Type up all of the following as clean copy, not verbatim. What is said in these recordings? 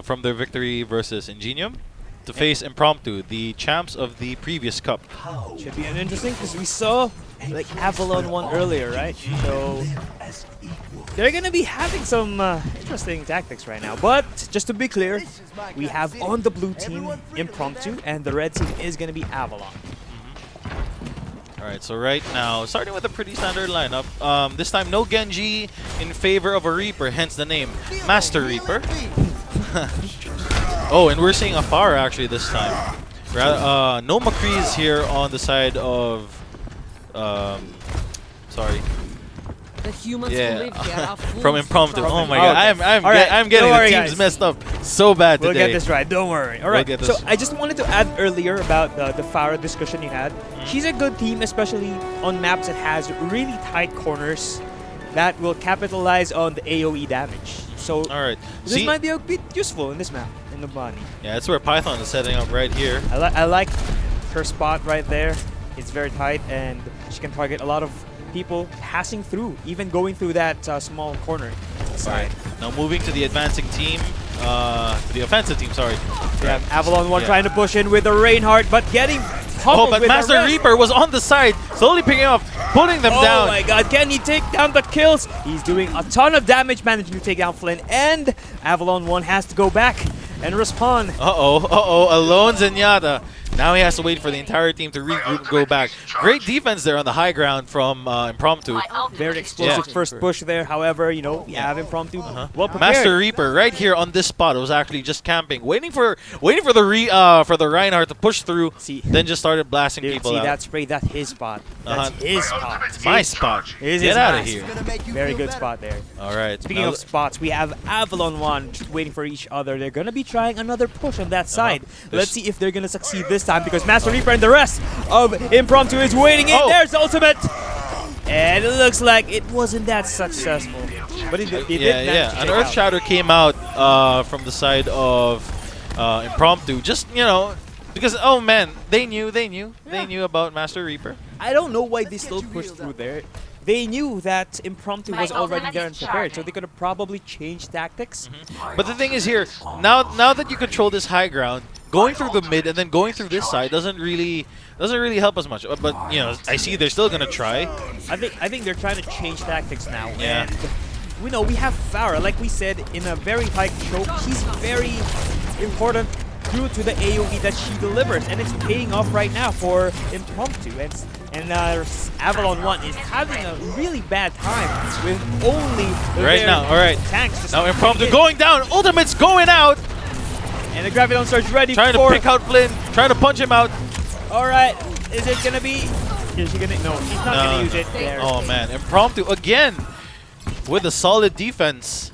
from their victory versus Ingenium to face Impromptu, the champs of the previous cup. Should be interesting because we saw like Avalon.One earlier, right? So they're gonna be having some interesting tactics right now. But just to be clear, we have on the blue team Impromptu, and the red team is gonna be Avalon. Alright, so right now, starting with a pretty standard lineup. This time, no Genji in favor of a Reaper, hence the name Master Reaper. Oh, and we're seeing a Pharah actually this time. No McCree's here on the side of... sorry. The humans who live here are from Impromptu. Oh my god, I'm getting the teams messed up so bad today. We'll get this right, don't worry. Alright, so I just wanted to add earlier about the Pharah discussion you had. She's a good team, especially on maps that has really tight corners that will capitalize on the AoE damage. So this might be a bit useful in this map, in the body. Yeah, that's where Python is setting up right here. I like her spot right there. It's very tight, and she can target a lot of people passing through, even going through that small corner side. Now moving to the advancing team, to the offensive team, sorry. We have Avalon.One trying to push in with the Reinhardt, but getting pummeled but with Master Reaper was on the side, slowly picking up, pulling them down. Oh my god, can he take down the kills? He's doing a ton of damage, managing to take down Flynn, and Avalon.One has to go back and respawn. Alone Zenyatta. Now he has to wait for the entire team to regroup and go back. Great defense there on the high ground from Impromptu. Very explosive first push there. However, you know, we have Impromptu well prepared. Master Reaper right here on this spot was actually just camping, waiting for the Reinhardt to push through. Then just started blasting people out. See that spray? That's his spot. That's his spot. It's my spot. Get out of here. Very good spot there. All right. Speaking of spots, we have Avalon.One just waiting for each other. They're gonna be trying another push on that side. Let's see if they're gonna succeed this time, because Master Reaper and the rest of Impromptu is waiting in. There's the ultimate, and it looks like it wasn't that successful. But it did An Earth Shatter came out from the side of Impromptu. Just because man, they knew about Master Reaper. I don't know why they still pushed through there. They knew that Impromptu was already there and prepared, so they could have probably changed tactics. But the thing is here, now that you control this high ground, going through the mid and then going through this side doesn't really help us much. But I see they're still gonna try. I think they're trying to change tactics now. Yeah. And we have Pharah, like we said, in a very tight choke. She's very important due to the AoE that she delivers, and it's paying off right now for Impromptu. And Avalon.One is having a really bad time with only tanks. Now Impromptu going down, ultimate's going out, and the Graviton Surge ready trying to pick out Flynn, trying to punch him out. All right, is it gonna be? Is she gonna? No, she's not gonna use it there. Oh man, Impromptu again with a solid defense.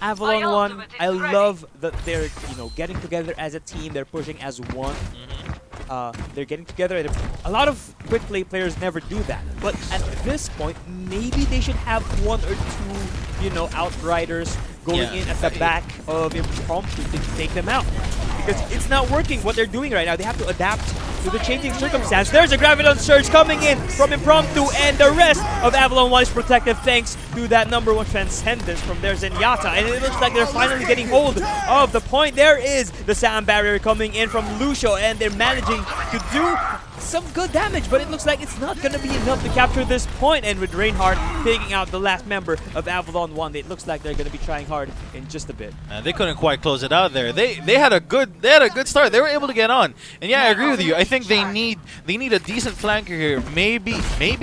Avalon.One, I love that they're getting together as a team. They're pushing as one. They're getting together. A lot of quick play players never do that. But at this point, maybe they should have one or two, outriders going in at the back of Impromptu to take them out. Because it's not working what they're doing right now. They have to adapt to the changing circumstance. There's a Graviton Surge coming in from Impromptu, and the rest of Avalon.One is protected thanks to that #1 Transcendence from their Zenyatta. And it looks like they're finally getting hold of the point. There is the Sound Barrier coming in from Lucio, and they're managing to do some good damage, but it looks like it's not going to be enough to capture this point. And with Reinhardt taking out the last member of Avalon.One, it looks like they're going to be trying hard in just a bit. And they couldn't quite close it out there. They had a good start. They were able to get on. And yeah, I agree with you. I think they need a decent flanker here. Maybe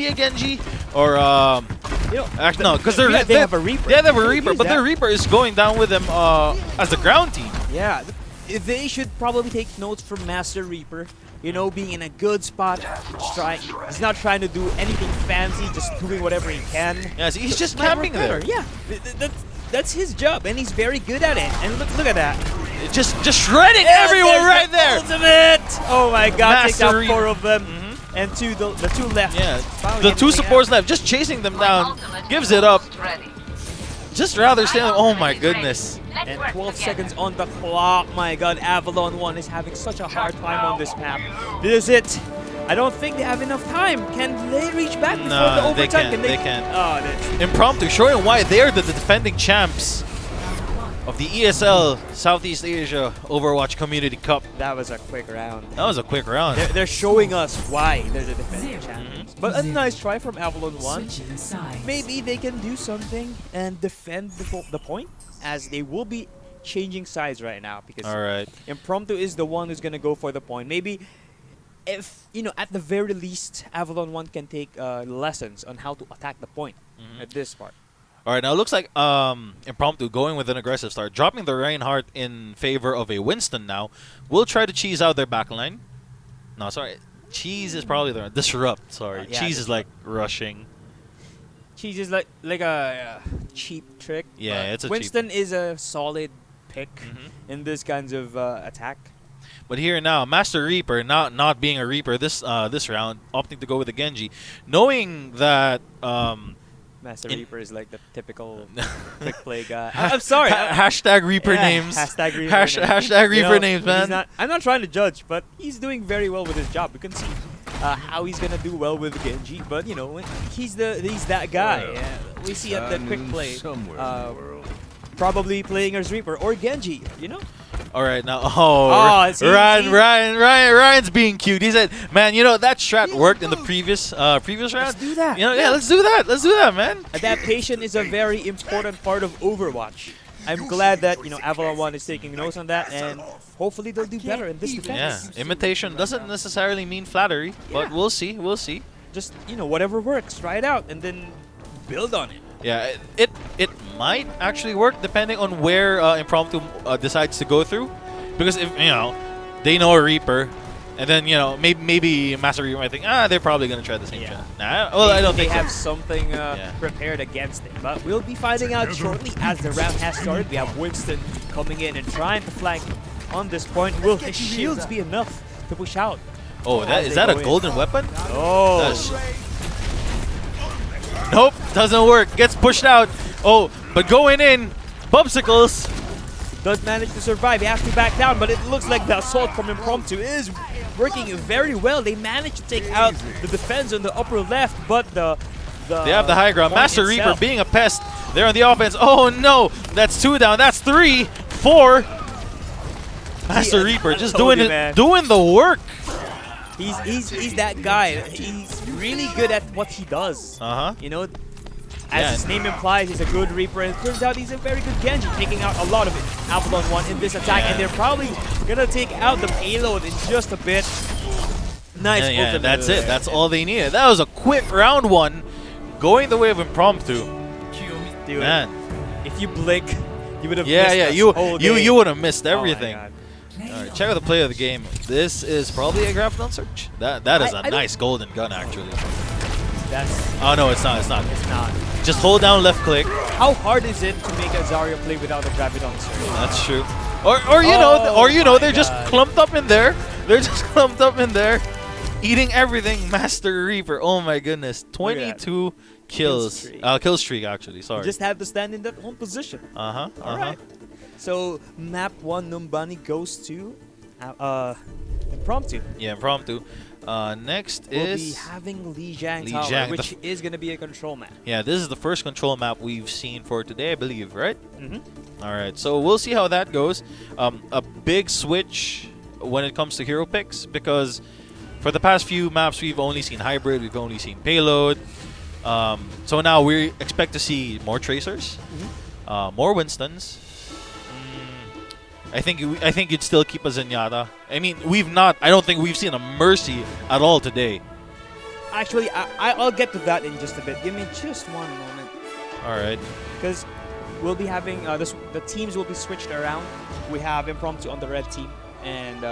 a Genji or actually no, because they have a Reaper. Yeah, they have a Reaper, but their Reaper is going down with them as a ground team. Yeah, they should probably take notes from Master Reaper. Being in a good spot. He's not trying to do anything fancy, just doing whatever he can. Yeah, so he's just camping there. Yeah, that's his job, and he's very good at it. And look at that. Just shredding everyone right there. Ultimate! Oh my god, take down 4 of them. And the two left. Yeah, the 2 supports left, just chasing them down. Gives it up. Just rather stay on. Oh my goodness. And 12 seconds on the clock. My god, Avalon.One is having such a hard time on this map. This is it. I don't think they have enough time. Can they reach back before the overtime? They can't. Oh, Impromptu showing why they're the defending champs. of the ESL Southeast Asia Overwatch Community Cup. That was a quick round. That was a quick round. They're showing us why they're the defending champions. But a nice try from Avalon.One. Maybe they can do something and defend the point, as they will be changing sides right now, because All right. Impromptu is the one who's gonna go for the point. Maybe if at the very least, Avalon.One can take lessons on how to attack the point at this part. All right, now it looks like Impromptu going with an aggressive start, dropping the Reinhardt in favor of a Winston now. We'll try to cheese out their backline. No, sorry. Cheese is probably the disrupt. Sorry, Yeah, cheese is like rushing. Cheese is like a cheap trick. Yeah, it's a Winston is a solid pick in this kinds of attack. But here now, Master Reaper not being a Reaper this round, opting to go with the Genji, knowing that Master Reaper is like the typical quick play guy. I'm sorry. Hashtag Reaper Yeah, names. Hashtag Reaper names. Hashtag Reaper names, man. I'm not trying to judge, but he's doing very well with his job. You can see how he's gonna do well with Genji, but he's that guy. We see at the quick play, probably playing as Reaper or Genji. All right, now, Ryan's being cute. He said, "Man, that strat worked in the previous round. Let's do that. Yeah, let's do that. Let's do that, man." Adaptation is a very important part of Overwatch. I'm glad that Avalon.One is taking notes on that, and hopefully they'll do better in this defense. Yeah, imitation doesn't necessarily mean flattery, but we'll see. We'll see. Just whatever works, try it out, and then build on it. Yeah, it might actually work depending on where Impromptu decides to go through, because if they know a Reaper, and then maybe Master Reaper might think they're probably gonna try the same shot. Nah, well I don't think they have something prepared against it, but we'll be finding out shortly as the round has started. We have Winston coming in and trying to flank on this point. Will his shields be enough to push out? Oh, is that a golden weapon? Oh. Nope, doesn't work. Gets pushed out. Oh, but going in, Bubsicles does manage to survive. He has to back down, but it looks like the assault from Impromptu is working very well. They managed to take out the defense on the upper left, but they have the high ground. Master Reaper being a pest. They're on the offense. Oh no, that's 2 down. That's 3, 4. Master Reaper just doing the work. He's that guy. He's really good at what he does. As his name implies, he's a good Reaper, and it turns out he's a very good Genji, taking out a lot of it. Avalon.One in this attack, and they're probably gonna take out the payload in just a bit. Nice. Yeah, that's it. That's all they needed. That was a quick round 1, going the way of Impromptu. Dude, man, if you blink, you would have you would have missed everything. Oh Alright, check out the play of the game. This is probably a graphic search. That is a nice golden gun, actually. Oh no, it's not. It's not. It's not. Just hold down left click. How hard is it to make a Zarya play without a graviton search? That's true. Or they're just clumped up in there. They're just clumped up in there, eating everything. Master Reaper. Oh my goodness, 22 kills. Kill streak actually. Sorry. You just have to stand in that home position. All right. So map 1 Numbani goes to Impromptu. Yeah, Impromptu. Next we'll be having Lijiang Tower, which is going to be a control map. Yeah, this is the first control map we've seen for today, I believe, right? Mm-hmm. All right, so we'll see how that goes. A big switch when it comes to hero picks, because for the past few maps we've only seen hybrid, we've only seen payload. So now we expect to see more tracers, more Winstons. I think you'd still keep a Zenyatta. I mean, I don't think we've seen a Mercy at all today. Actually, I'll get to that in just a bit. Give me just one moment. All right. Because we'll be having the teams will be switched around. We have Impromptu on the red team, and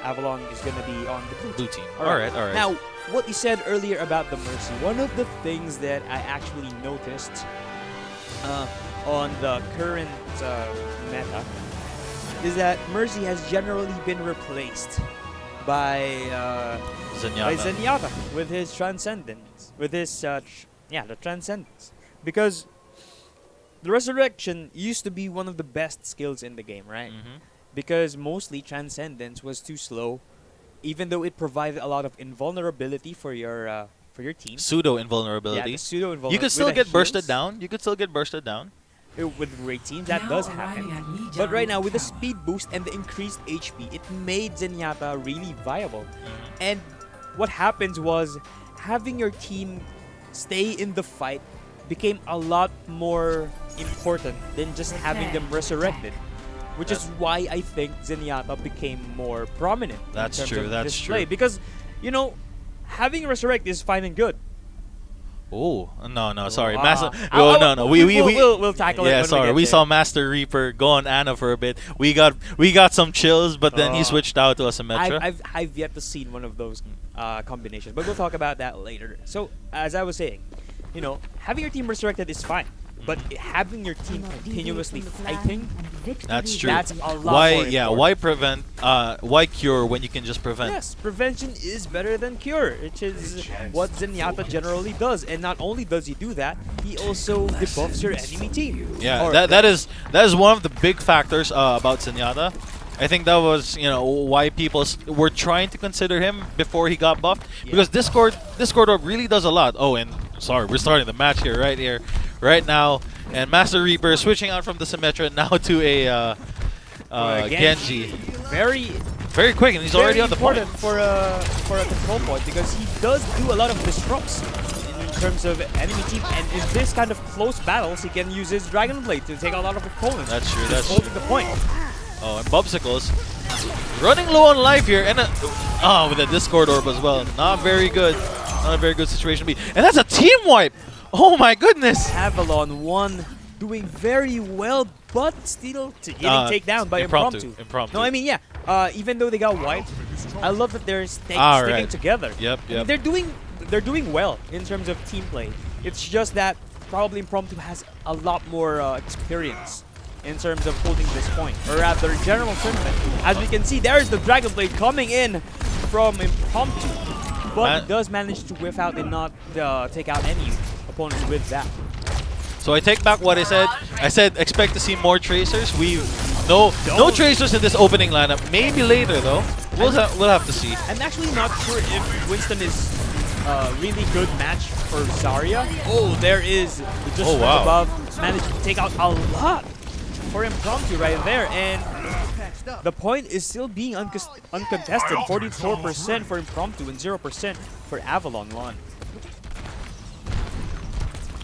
Avalon is going to be on the blue team. All right. Now, what you said earlier about the Mercy, one of the things that I actually noticed on the current meta is that Mercy has generally been replaced by Zenyatta with his Transcendence, with his the Transcendence, because the Resurrection used to be one of the best skills in the game, right? Because mostly Transcendence was too slow, even though it provided a lot of invulnerability for your team. Pseudo invulnerability. Yeah, the pseudo invulnerability. You could still get bursted down. with great teams, that does happen. But right now, with the speed boost and the increased HP, it made Zenyatta really viable. And what happens was, having your team stay in the fight became a lot more important than just having them resurrected. Which is why I think Zenyatta became more prominent. That's in terms true, of that's display. true. Because, you know, having resurrect is fine and good. Oh no, sorry, Wow. Master. Oh no, we'll tackle it. Yeah, when sorry, we we get saw Master Reaper go on Ana for a bit. We got some chills, but then he Oh. switched out to a there. Symmetra. I've yet to see one of those combinations, but we'll talk about that later. So, as I was saying, you know, having your team resurrected is fine, but having your team continuously fighting, That's true. that's a lot Why? more Yeah. important. Why prevent? Why cure when you can just prevent? Yes, prevention is better than cure, which is what Zenyatta generally does. And not only does he do that, he also debuffs your enemy team. Yeah, Or- that is one of the big factors about Zenyatta. I think that was why people were trying to consider him before he got buffed, because Discord really does a lot. Oh, and sorry, we're starting the match right now, and Master Reaper switching out from the Symmetra now to a Genji. Very quick, and he's already on the point. important for a control point, because he does do a lot of disrupts in terms of enemy team, and in this kind of close battles, he can use his Dragon Blade to take a lot of opponents. That's true. Just That's holding the point. Oh, and Bubsicles running low on life here, and with a Discord Orb as well. Not very good. Not a very good situation to be. And that's a team wipe. Oh my goodness. Avalon.One doing very well, but still getting taken down by Impromptu. Impromptu. No, I mean, yeah. Even though they got wiped, I love that they're sticking right. together. Yep. I mean, they're doing well in terms of team play. It's just that probably Impromptu has a lot more experience in terms of holding this point, or rather general sentiment. As we can see, there's the Dragon Blade coming in from Impromptu, but he does manage to whiff out and not take out any opponents with that. So I take back what I said. I said expect to see more Tracers. No Tracers in this opening lineup. Maybe later though. We'll have to see. I'm actually not sure if Winston is a really good match for Zarya. Oh, there is just above. Managed to take out a lot for Impromptu right there, and the point is still being uncontested. 44% for Impromptu and 0% for Avalon.One.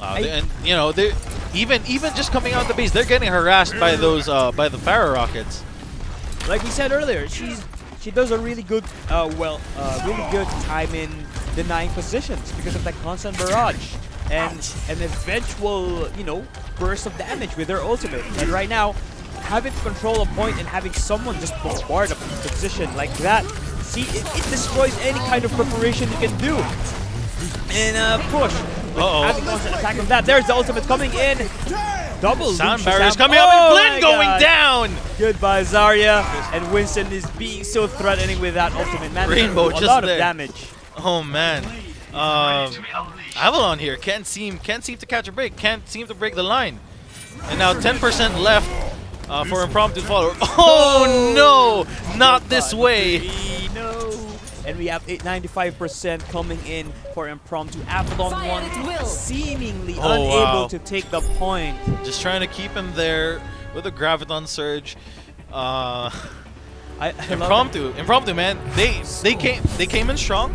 And they even just coming out the base, they're getting harassed by those by the Pharaoh rockets. Like we said earlier, she does a really good really good time in denying positions because of that constant barrage and an eventual burst of damage with her ultimate. And right now, having to control a point and having someone just bombard a position like that, see, it destroys any kind of preparation you can do. And push. Having constant attack on that. There's the ultimate coming in. Double Sound Lucius barriers Am- coming up, and Flynn my going God. down. Goodbye, Zarya. And Winston is being so threatening with that ultimate. Man, Rainbow a just lot there. of damage. Oh man. Avalon here can't seem to catch a break. Can't seem to break the line. And now 10% left for Impromptu follower. Oh no! Not this way. No. And we have 95% coming in for Impromptu. Avalon.One seemingly unable to take the point. Just trying to keep him there with a Graviton Surge. Impromptu, man. They came in strong.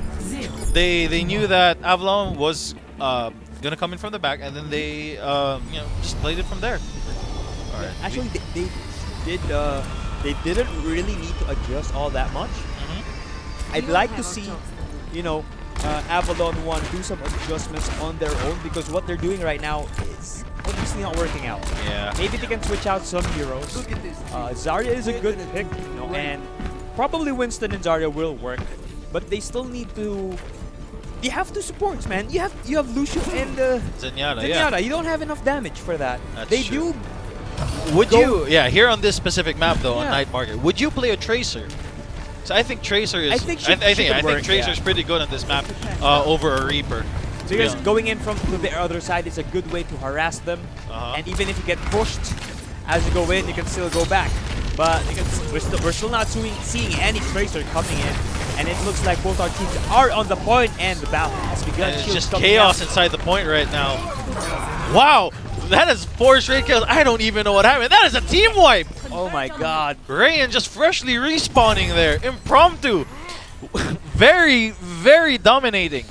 They knew that Avalon was gonna come in from the back, and then they just played it from there. All right. Actually, they didn't really need to adjust all that much. I'd like to see, Avalon.One do some adjustments on their own, because what they're doing right now is obviously not working out. Yeah. Maybe they can switch out some heroes. Zarya is a good pick, and probably Winston and Zarya will work, but they still need to. You have two supports, man. You have Lucio and Zenyatta. Yeah. You don't have enough damage for that. That's they true. do. Would you? Here on this specific map though, on Yeah. Night Market, would you play a Tracer? So I think Tracer is. I think Tracer is pretty good on this map over a Reaper. Because going in from to the other side is a good way to harass them, and even if you get pushed as you go in, you can still go back. But we're still not seeing any Tracer coming in, and it looks like both our teams are on the point, and the battle has begun. And it's just chaos inside the point right now. Wow! That is 4 straight kills. I don't even know what happened. That is a team wipe. Oh my god. Rayan just freshly respawning there. Impromptu. Very, very dominating.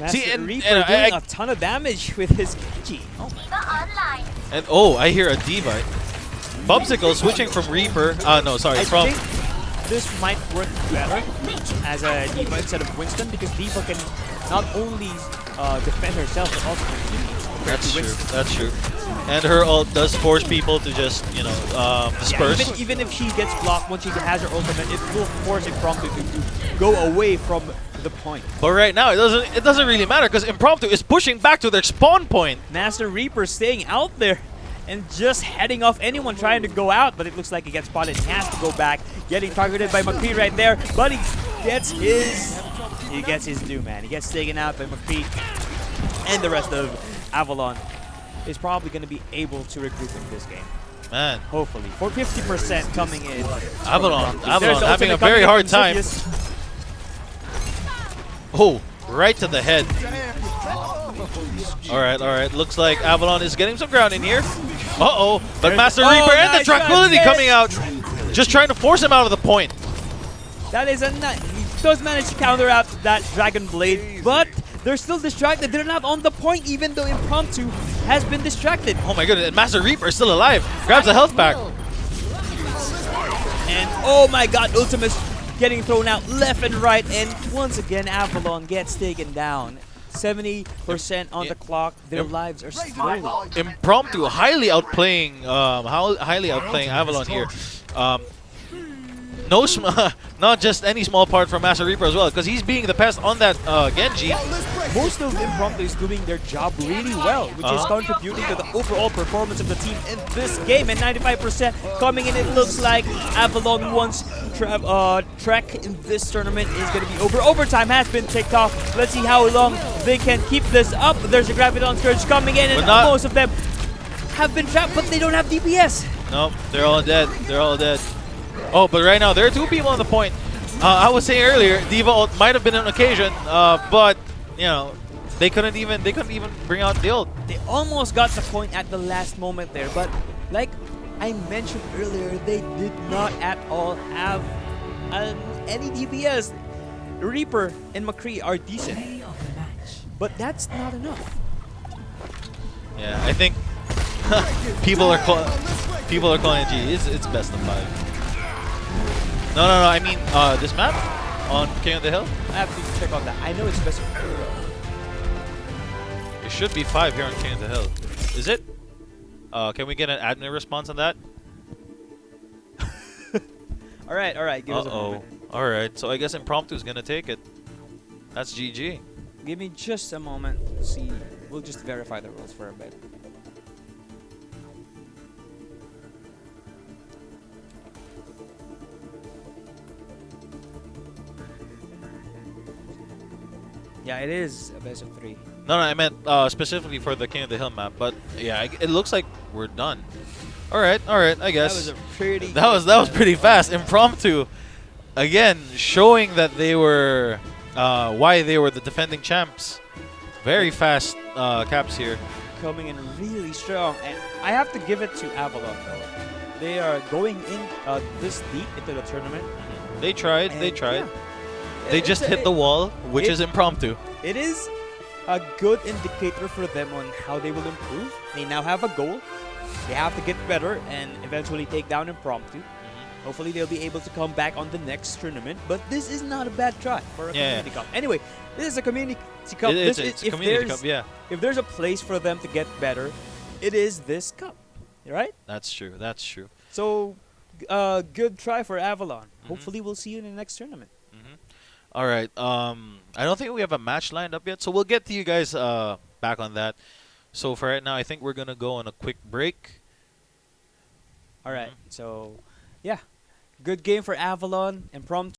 Master See, and Reaper doing a ton of damage with his Genji. Oh my. And oh, I hear a Diva. Bubsicle switching from Reaper. No, sorry, I from. think this might work better as a Diva instead of Winston because Diva can not only defend herself but also her teammates. That's true. That's true. And her ult does force people to just, you know, disperse. Yeah, even if she gets blocked once she has her ultimate, it will force Impromptu to go away from the point. But right now, it doesn't really matter because Impromptu is pushing back to their spawn point. Master Reaper staying out there and just heading off anyone trying to go out, but it looks like he gets spotted. He has to go back, getting targeted by McCree right there, but he gets his due, man. He gets taken out by McCree, and the rest of Avalon is probably going to be able to regroup in this game. Man. Hopefully. For 50% coming in. Avalon having a very hard time. Oh, right to the head. Alright. Looks like Avalon is getting some ground in here. Uh-oh. But Master Reaper and the Tranquility coming out. Just trying to force him out of the point. That is a nice. He does manage to counter out that Dragon Blade, but they're still distracted. They're not on the point, even though Impromptu has been distracted. Oh my goodness, and Master Reaper is still alive. Grabs a health pack. And oh my god, Ultimate's getting thrown out left and right. And once again, Avalon gets taken down. 70% on the clock. Their lives are slowly. Impromptu highly outplaying Avalon here. Not just any small part from Master Reaper as well, because he's being the pest on that Genji. Most of Impromptu is doing their job really well, which is contributing to the overall performance of the team in this game. And 95% coming in, it looks like Avalon.One's trek in this tournament is going to be over. Overtime has been ticked off. Let's see how long they can keep this up. There's a Graviton Scourge coming in, and most of them have been trapped, but they don't have DPS. Nope, they're all dead. They're all dead. Oh, but right now there are 2 people on the point. I was saying earlier, Diva ult might have been an occasion, but you know they couldn't even bring out the ult. They almost got the point at the last moment there, but like I mentioned earlier, they did not at all have any DPS. Reaper and McCree are decent, but that's not enough. Yeah, I think people are calling it. It's best of 5. No. I mean, this map on King of the Hill. I have to check on that. I know it's best of 4. It should be 5 here on King of the Hill. Is it? Can we get an admin response on that? All right. Give us a moment. All right. So I guess Impromptu is gonna take it. That's GG. Give me just a moment. See, we'll just verify the rules for a bit. Yeah, it is a best of 3. No, I meant specifically for the King of the Hill map. But yeah, it looks like we're done. All right. I guess That was a pretty. that was pretty fast. Impromptu, again, showing that they were why they were the defending champs. Very fast caps here. Coming in really strong, and I have to give it to Avalon though. They are going in this deep into the tournament. They tried. And They tried. yeah. They just hit the wall, which it- is Impromptu. It is a good indicator for them on how they will improve. They now have a goal. They have to get better and eventually take down Impromptu. Hopefully they'll be able to come back on the next tournament. But this is not a bad try for a community cup. Anyway, this is a community cup. It's a community cup, yeah. If there's a place for them to get better, it is this cup, right? That's true. That's true. So, good try for Avalon. Hopefully we'll see you in the next tournament. All right. I don't think we have a match lined up yet, so we'll get to you guys back on that. So for right now, I think we're gonna go on a quick break. All right. So, yeah, good game for Avalon. Impromptu.